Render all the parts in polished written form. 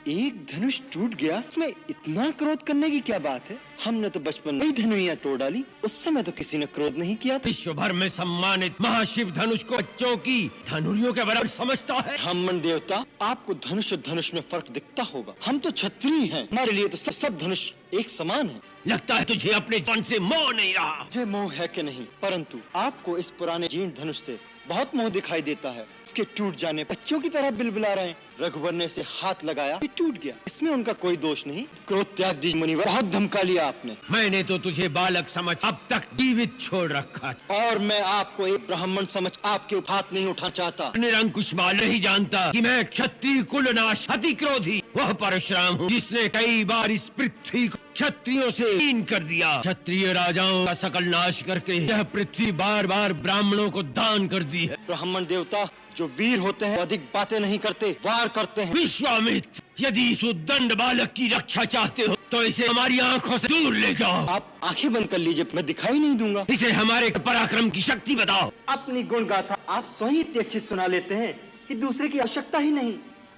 एक धनुष टूट गया, इसमें इतना क्रोध करने की क्या बात है? हमने तो बचपन में ही धनुइयां तोड़ डाली, उस समय तो किसी ने क्रोध नहीं किया था। विश्व भर में सम्मानित महाशिव धनुष को बच्चों की धनुरियों के बराबर समझता है। ब्राह्मण देवता, आपको धनुष और धनुष में फर्क दिखता होगा। हम तो क्षत्रिय हैं, हमारे लिए तो सब धनुष एक समान है। लगता है तुझे अपने जान से मोह नहीं रहा। मुझे मोह है कि नहीं, परंतु आपको इस पुराने जीर्ण धनुष से बहुत मोह दिखाई देता है। इसके टूट जाने बच्चों की तरह बिलबिला रहे हैं। रघुवर ने इसे हाथ लगाया, ये टूट गया, इसमें उनका कोई दोष नहीं। क्रोध त्याग दीजिए मुनिवर, बहुत धमका लिया आपने। मैंने तो तुझे बालक समझ अब तक जीवित छोड़ रखा और मैं आपको एक ब्राह्मण समझ आपके हाथ नहीं उठाना चाहता। निरंकुश बाल नहीं जानता कि मैं क्षत्रिय कुलनाश अति क्रोधी वह परशुराम हूँ जिसने कई बार इस पृथ्वी को क्षत्रियों से हीन कर दिया। क्षत्रिय राजाओं का सकल नाश करके यह पृथ्वी बार बार ब्राह्मणों को दान कर दी है। ब्राह्मण देवता, जो वीर होते हैं अधिक बातें नहीं करते, वार करते हैं। विश्वामित्र, यदि इस उद्दंड बालक की रक्षा चाहते हो तो इसे हमारी आंखों से दूर ले जाओ। आप आंखें बंद कर लीजिए, मैं दिखाई नहीं दूंगा। इसे हमारे पराक्रम की शक्ति बताओ। अपनी गुण गाथा आप स्वयं इतनी अच्छी सुना लेते हैं कि दूसरे की आवश्यकता ही नहीं।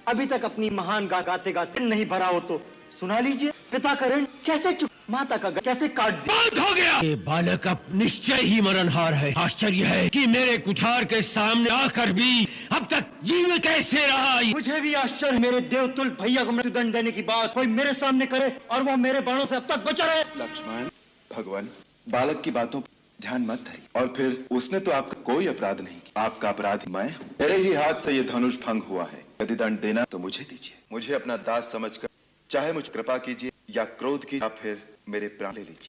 अभी तक अपनी महान गाते गाते नहीं भरा हो तो सुना लीजिए। पिता का ऋण कैसे चुका, माता का कैसे काट दिया। बंद हो गया। ये बालक अब निश्चय ही मरणहार है। आश्चर्य है कि मेरे कुठार के सामने आकर भी अब तक जीव कैसे रहा। मुझे भी आश्चर्य, मेरे देवतुल भैया को मृत्युदंड देने की बात कोई मेरे सामने करे और वो मेरे बाणों से अब तक बचा रहे। लक्ष्मण, भगवान, बालक की बातों पर ध्यान मत धरिए। और फिर उसने तो आपका कोई अपराध नहीं किया। आपका अपराध मैं हूँ। मेरे ही हाथ से ये धनुष भंग हुआ है। यदि दंड देना तो मुझे दीजिए। मुझे अपना दास समझकर चाहे मुझ कृपा कीजिए या क्रोध कीजिए या फिर मेरे प्राण ले लीजिए।